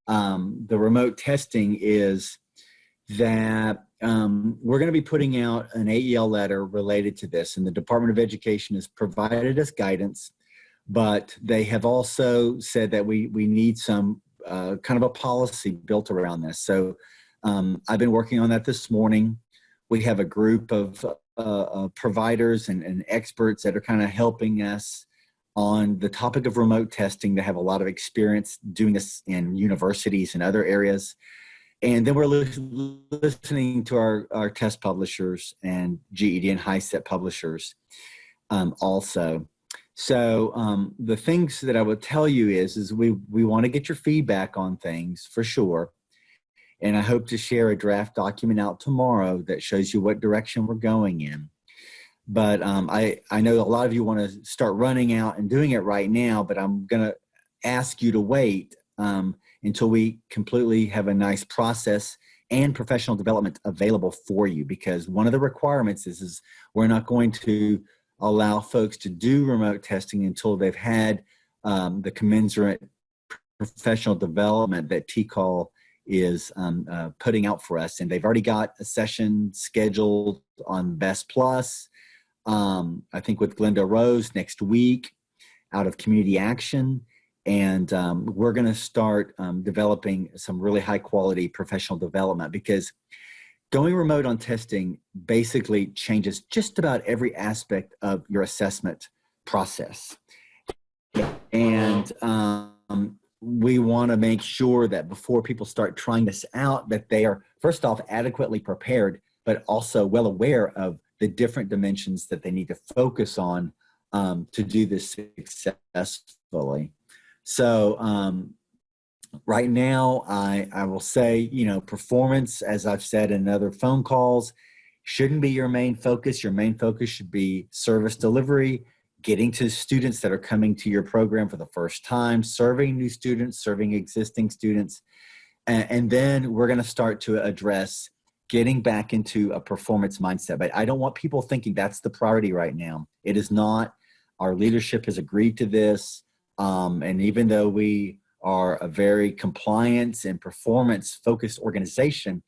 the remote testing is that we're going to be putting out an AEL letter related to this, and the Department of Education has provided us guidance, but they have also said that we need some kind of a policy built around this. So I've been working on that this morning. We have a group of providers and experts that are kind of helping us on the topic of remote testing. They have a lot of experience doing this in universities and other areas. And then we're listening to our test publishers and GED and HiSET publishers also. So the things that I would tell you is we want to get your feedback on things for sure. and I hope to share a draft document out tomorrow that shows you what direction we're going in. But I know a lot of you want to start running out and doing it right now, but I'm going to ask you to wait until we completely have a nice process and professional development available for you, because one of the requirements is we're not going to allow folks to do remote testing until they've had the commensurate professional development that TCAL is putting out for us. And they've already got a session scheduled on Best Plus, I think with Glenda Rose next week out of Community Action. And we're going to start developing some really high quality professional development, because going remote on testing basically changes just about every aspect of your assessment process. And we want to make sure that before people start trying this out, that they are, first off, adequately prepared, but also well aware of the different dimensions that they need to focus on to do this successfully. So right now, I will say, you know, performance, as I've said in other phone calls, shouldn't be your main focus. Your main focus should be service delivery, getting to students that are coming to your program for the first time, serving new students, serving existing students. And then we're going to start to address getting back into a performance mindset. But I don't want people thinking that's the priority right now. It is not. Our leadership has agreed to this. And even though we are a very compliance and performance focused organization,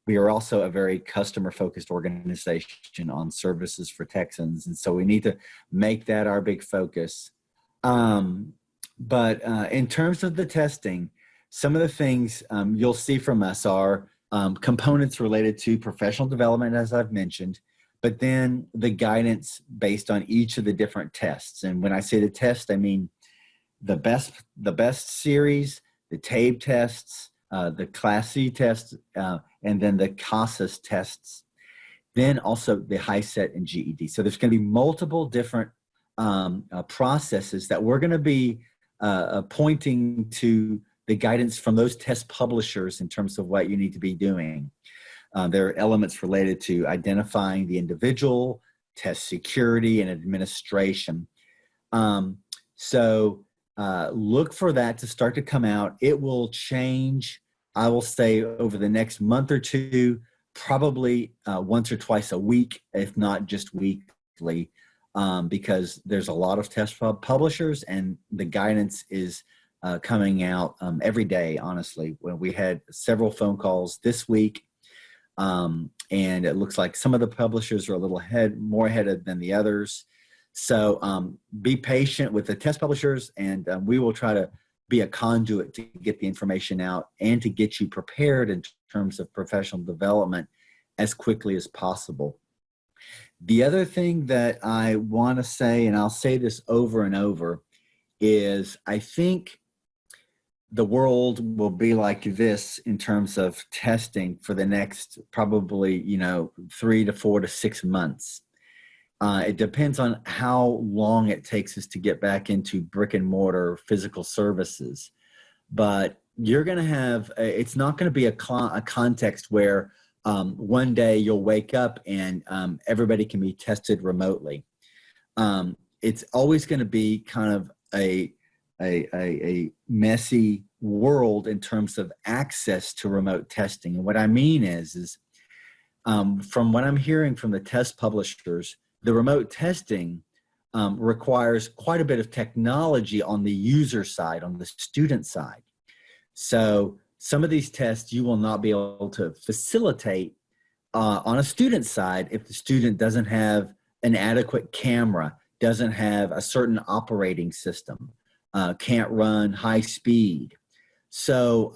we are also a very customer focused organization on services for Texans. And so we need to make that our big focus. But in terms of the testing, some of the things you'll see from us are components related to professional development, as I've mentioned, but then the guidance based on each of the different tests. And when I say the test, I mean the best series, the TABE tests, the Class C tests, and then the CASAS tests, then also the HiSET and GED. So there's going to be multiple different processes that we're going to be pointing to the guidance from those test publishers in terms of what you need to be doing. There are elements related to identifying the individual, test security, and administration. So look for that to start to come out. It will change, I will say, over the next month or two, probably once or twice a week, if not just weekly, because there's a lot of test publishers and the guidance is coming out every day, honestly. When we had several phone calls this week, and it looks like some of the publishers are a little more ahead than the others. So be patient with the test publishers, and we will try to be a conduit to get the information out and to get you prepared in terms of professional development as quickly as possible. The other thing that I want to say, and I'll say this over and over, is I think the world will be like this in terms of testing for the next probably, 3 to 4 to 6 months. It depends on how long it takes us to get back into brick and mortar physical services. But you're going to have, it's not going to be a context where one day you'll wake up and everybody can be tested remotely. It's always going to be kind of a messy world in terms of access to remote testing. And what I mean is from what I'm hearing from the test publishers, the remote testing requires quite a bit of technology on the user side, on the student side. So some of these tests you will not be able to facilitate on a student side if the student doesn't have an adequate camera, doesn't have a certain operating system, can't run high speed. So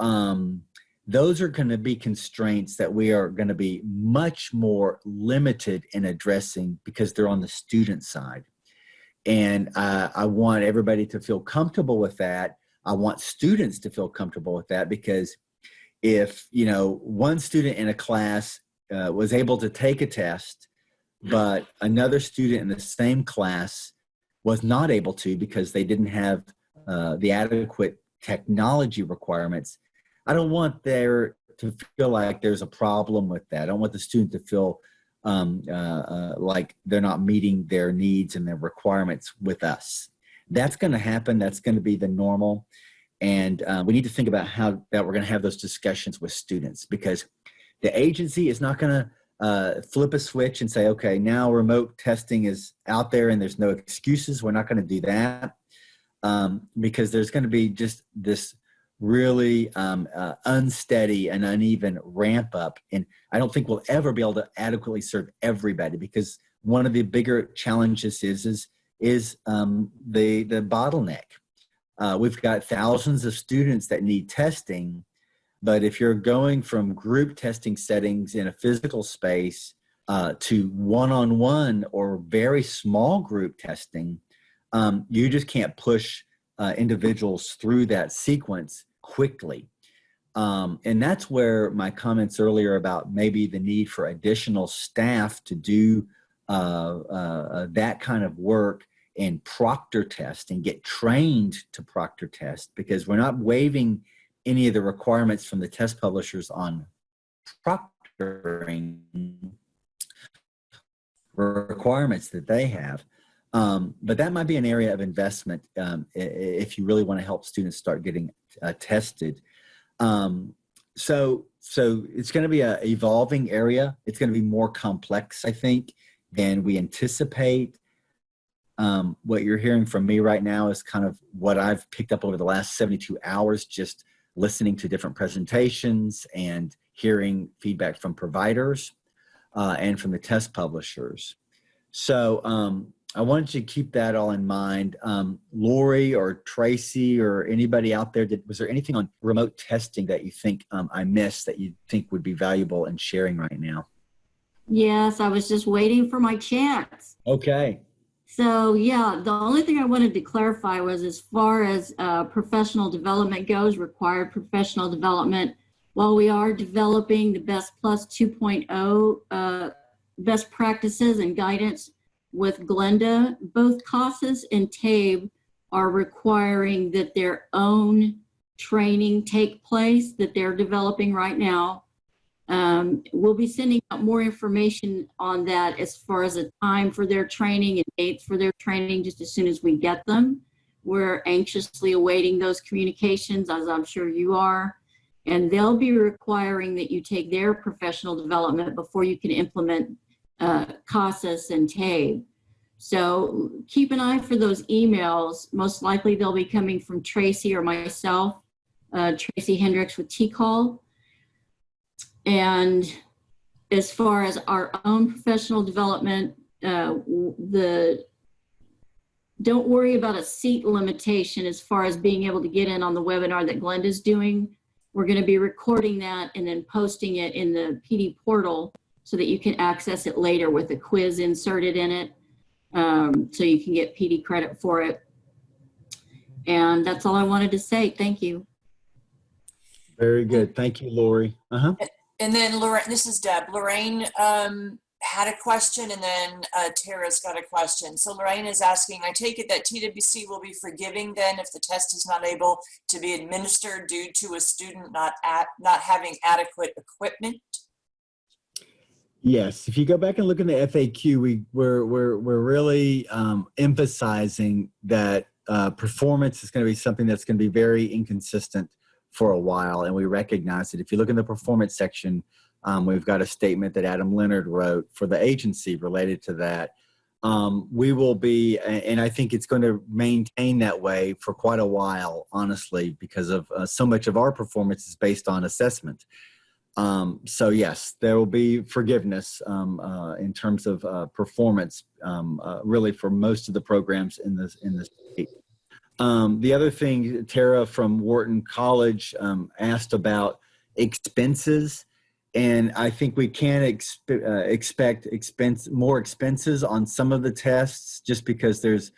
those are going to be constraints that we are going to be much more limited in addressing because they're on the student side. And I want everybody to feel comfortable with that. I want students to feel comfortable with that, because if, one student in a class was able to take a test, but another student in the same class was not able to because they didn't have the adequate technology requirements, I don't want there to feel like there's a problem with that. I don't want the student to feel like they're not meeting their needs and their requirements with us. That's going to happen. That's going to be the normal. And we need to think about how that we're going to have those discussions with students, because the agency is not going to flip a switch and say, okay, now remote testing is out there and there's no excuses. We're not going to do that, because there's going to be just this really unsteady and uneven ramp up. And I don't think we'll ever be able to adequately serve everybody, because one of the bigger challenges is the bottleneck. We've got thousands of students that need testing, but if you're going from group testing settings in a physical space to one-on-one or very small group testing, you just can't push individuals through that sequence quickly. And that's where my comments earlier about maybe the need for additional staff to do that kind of work and proctor test and get trained to proctor test, because we're not waiving any of the requirements from the test publishers on proctoring requirements that they have. But that might be an area of investment if you really want to help students start getting tested. So it's going to be an evolving area. It's going to be more complex, I think, than we anticipate. What you're hearing from me right now is kind of what I've picked up over the last 72 hours, just listening to different presentations and hearing feedback from providers and from the test publishers. So I wanted you to keep that all in mind. Lori or Tracy or anybody out there, was there anything on remote testing that you think I missed that you think would be valuable in sharing right now? Yes, I was just waiting for my chance. Okay. So yeah, the only thing I wanted to clarify was, as far as professional development goes, required professional development, while we are developing the Best Plus 2.0 best practices and guidance with Glenda, both CASAS and TABE are requiring that their own training take place that they're developing right now. We'll be sending out more information on that as far as a time for their training and dates for their training just as soon as we get them. We're anxiously awaiting those communications, as I'm sure you are, and they'll be requiring that you take their professional development before you can implement CASAS and TABE. So keep an eye for those emails. Most likely they'll be coming from Tracy or myself, Tracy Hendricks with TCAL. And as far as our own professional development, don't worry about a seat limitation as far as being able to get in on the webinar that Glenda's doing. We're going to be recording that and then posting it in the PD portal so that you can access it later with a quiz inserted in it, so you can get PD credit for it. And that's all I wanted to say. Thank you. Very good. Thank you, Lori. And then Lorraine, this is Deb. Lorraine had a question, and then Tara's got a question. So Lorraine is asking, I take it that TWC will be forgiving then if the test is not able to be administered due to a student not having adequate equipment? Yes, if you go back and look in the FAQ, we're really emphasizing that performance is going to be something that's going to be very inconsistent for a while, and we recognize it. If you look in the performance section, we've got a statement that Adam Leonard wrote for the agency related to that. We will be, and I think it's going to maintain that way for quite a while, honestly, because of so much of our performance is based on assessment. So yes, there will be forgiveness in terms of performance, really for most of the programs in the state. The other thing, Tara from Wharton College asked about expenses, and I think we can expect more expenses on some of the tests just because there's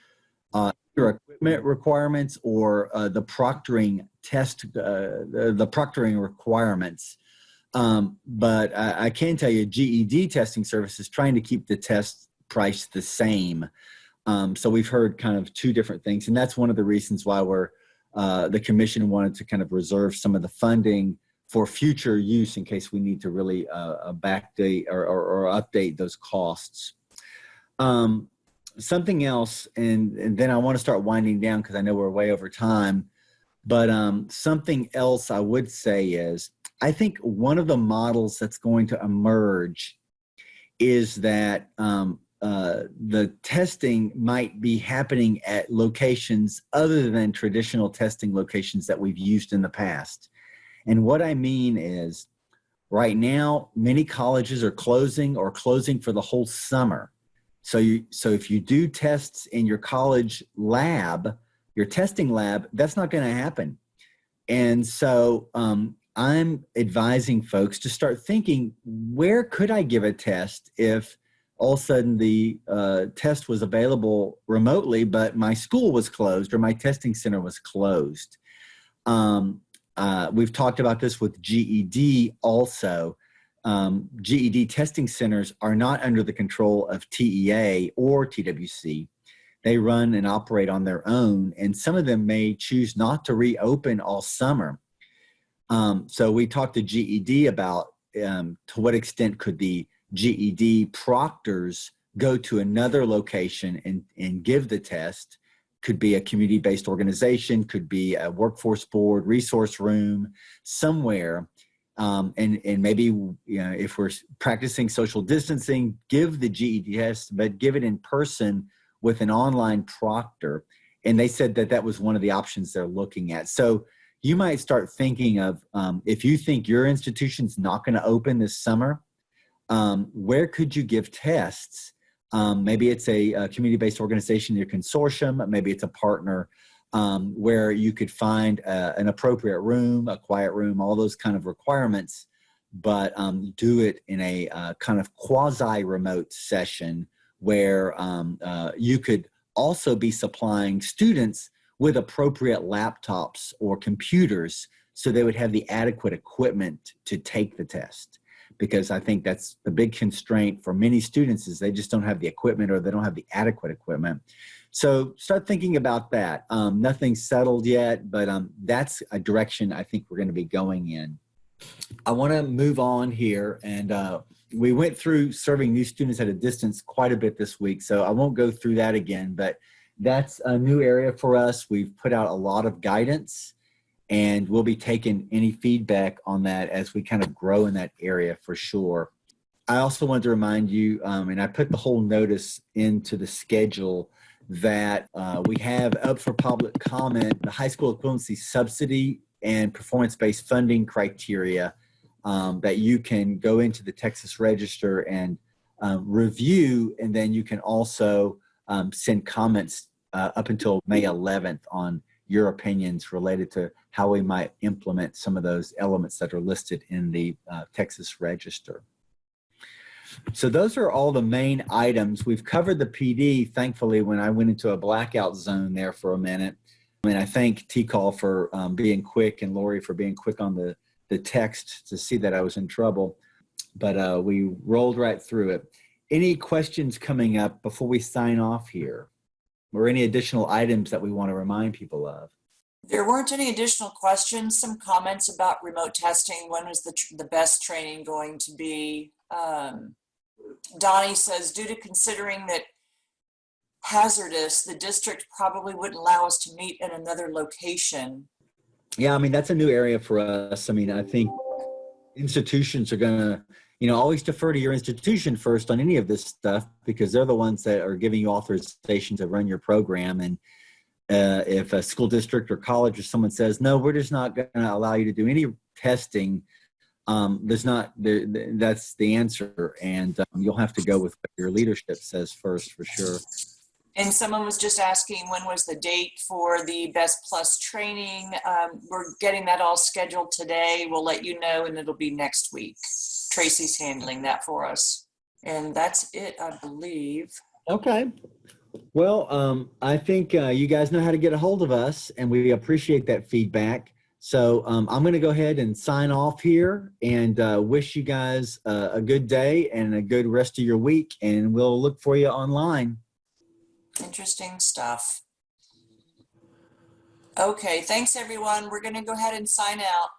either equipment requirements or the proctoring the proctoring requirements. But I can tell you GED testing service is trying to keep the test price the same. So we've heard kind of two different things, and that's one of the reasons why the commission wanted to kind of reserve some of the funding for future use in case we need to really backdate or update those costs. Something else, and then I want to start winding down because I know we're way over time, but something else I would say is, I think one of the models that's going to emerge is that the testing might be happening at locations other than traditional testing locations that we've used in the past. And what I mean is, right now, many colleges are closing or closing for the whole summer. So if you do tests in your college lab, your testing lab, that's not going to happen. And so I'm advising folks to start thinking, where could I give a test if all of a sudden the test was available remotely, but my school was closed or my testing center was closed? We've talked about this with GED also. GED testing centers are not under the control of TEA or TWC. They run and operate on their own, and some of them may choose not to reopen all summer. So we talked to GED about to what extent could the GED proctors go to another location and give the test. Could be a community-based organization, could be a workforce board, resource room, somewhere. And maybe, if we're practicing social distancing, give the GED test, but give it in person with an online proctor. And they said that was one of the options they're looking at. So you might start thinking of, if you think your institution's not going to open this summer, where could you give tests? Maybe it's a community-based organization, your consortium, maybe it's a partner where you could find an appropriate room, a quiet room, all those kind of requirements, but do it in a kind of quasi-remote session where you could also be supplying students with appropriate laptops or computers so they would have the adequate equipment to take the test. Because I think that's the big constraint for many students, is they just don't have the equipment or they don't have the adequate equipment. So start thinking about that. Nothing's settled yet, but that's a direction I think we're going to be going in. I want to move on here, and we went through serving new students at a distance quite a bit this week, so I won't go through that again, but that's a new area for us. We've put out a lot of guidance, and we'll be taking any feedback on that as we kind of grow in that area for sure. I also wanted to remind you, and I put the whole notice into the schedule, that we have up for public comment the high school equivalency subsidy and performance-based funding criteria that you can go into the Texas Register and review, and then you can also send comments up until May 11th on your opinions related to how we might implement some of those elements that are listed in the Texas Register. So those are all the main items. We've covered the PD, thankfully, when I went into a blackout zone there for a minute. I mean, I thank T-Call for being quick and Lori for being quick on the text to see that I was in trouble. But we rolled right through it. Any questions coming up before we sign off here? Or any additional items that we want to remind people of? There weren't any additional questions. Some comments about remote testing. When was the best training going to be? Donnie says, due to considering that hazardous, the district probably wouldn't allow us to meet in another location. Yeah, I mean, that's a new area for us. I mean, I think institutions are going to, always defer to your institution first on any of this stuff, because they're the ones that are giving you authorization to run your program. And if a school district or college or someone says, no, we're just not going to allow you to do any testing, that's the answer. And you'll have to go with what your leadership says first, for sure. And someone was just asking, when was the date for the Best Plus training? We're getting that all scheduled today. We'll let you know, and it'll be next week. Tracy's handling that for us. And that's it, I believe. Okay. Well, I think you guys know how to get a hold of us, and we appreciate that feedback. So I'm going to go ahead and sign off here, and wish you guys a good day and a good rest of your week, and we'll look for you online. Interesting stuff. Okay, thanks everyone. We're going to go ahead and sign out.